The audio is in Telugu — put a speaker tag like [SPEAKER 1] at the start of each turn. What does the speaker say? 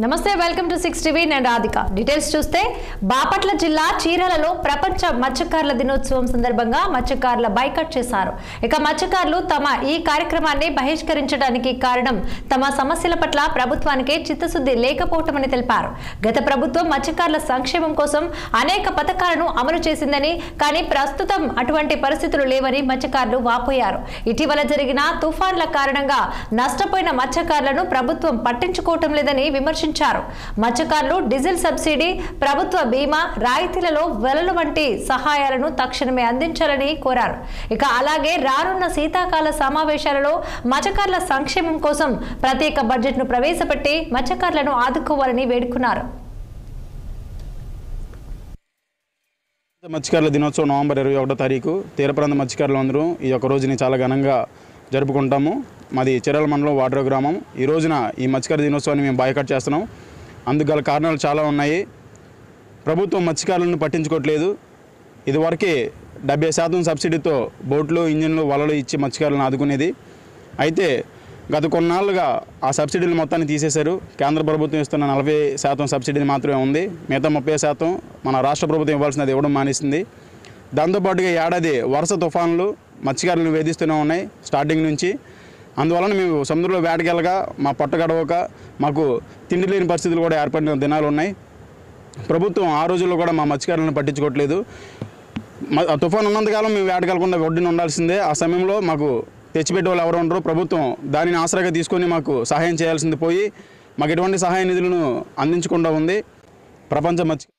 [SPEAKER 1] నమస్తే వెల్కమ్ టు 6 టీవీ నేను రాధిక డీటెయిల్స్ చూస్తే బాపట్ల జిల్లా చీరాలలో ప్రపంచ మత్స్యకారుల దినోత్సవం సందర్భంగా మత్స్యకారుల బైకాట్ చేశారు. ఇక మత్స్యకారులు తమ ఈ కార్యక్రమాన్ని బహిష్కరించడానికి కారణం తమ సమస్యల పట్ల ప్రభుత్వానికి చిత్తశుద్ధి లేకపోవటమని తెలిపారు. గత ప్రభుత్వం మత్స్యకారుల సంక్షేమం కోసం అనేక పథకాలను అమలు చేసిందని కానీ ప్రస్తుతం అటువంటి పరిస్థితులు లేవని మత్స్యకారులు వాపోయారు. ఇటీవల జరిగిన తుఫాన్ల కారణంగా నష్టపోయిన మత్స్యకారులను ప్రభుత్వం పట్టించుకోవటం లేదని విమర్శించారు. మత్స్యకారులు డీజిల్ సబ్సిడీ, ప్రభుత్వ బీమా రాయితీలలో వెలలు వంటి సహాయాలను తక్షణమే అందించాలని కోరారు. ఇక అలాగే రానున్న శీతాకాల సమావేశాలలో మత్స్యకారుల సంక్షేమం కోసం ప్రత్యేక బడ్జెట్ను ప్రవేశపెట్టి మత్స్యకారులను ఆదుకోవాలని వేడుకున్నారు.
[SPEAKER 2] మత్స్యకారుల దినోత్సవం నవంబర్ 21వ తారీఖు తీర ప్రాంత మత్స్యకారులు అందరూ ఈ యొక్క రోజుని చాలా ఘనంగా జరుపుకుంటాము. మాది చీరాల మండలం వాడ్ర గ్రామం. ఈ రోజున ఈ మత్స్యకారుల దినోత్సవాన్ని మేము బాయ్కాట్ చేస్తున్నాం. అందుకు గల కారణాలు చాలా ఉన్నాయి. ప్రభుత్వం మత్స్యకారులను పట్టించుకోవట్లేదు. ఇదివరకే 70% సబ్సిడీతో బోట్లు, ఇంజిన్లు, వలలు ఇచ్చి మత్స్యకారులను ఆదుకునేది. అయితే గత కొన్నాళ్ళుగా ఆ సబ్సిడీలు మొత్తాన్ని తీసేశారు. కేంద్ర ప్రభుత్వం ఇస్తున్న 40% సబ్సిడీ మాత్రమే ఉంది. మిగతా 30% మన రాష్ట్ర ప్రభుత్వం ఇవ్వాల్సినది ఇవ్వడం మానేసింది. దాంతోపాటుగా ఏడాది వరుస తుఫాన్లు మత్స్యకారులను వేధిస్తూనే ఉన్నాయి స్టార్టింగ్ నుంచి. అందువలన మేము సముద్రంలో వేటకెళ్ళగా మా పొట్ట గడవక మాకు తిండి లేని పరిస్థితులు కూడా ఏర్పడిన దినాలు ఉన్నాయి. ప్రభుత్వం ఆ రోజుల్లో కూడా మా మత్స్యకారులను పట్టించుకోవట్లేదు. తుఫాన్ ఉన్నంతకాలం మేము వేటకెళ్ళకుండా ఒడ్డున ఉండాల్సిందే. ఆ సమయంలో మాకు తెచ్చిపెట్టే వాళ్ళు ఎవరు ఉండరు. ప్రభుత్వం దానిని ఆసరాగా తీసుకొని మాకు సహాయం చేయాల్సింది పోయి మాకు ఎటువంటి సహాయ నిధులను అందించకుండా ఉంది. ప్రపంచ మత్స్య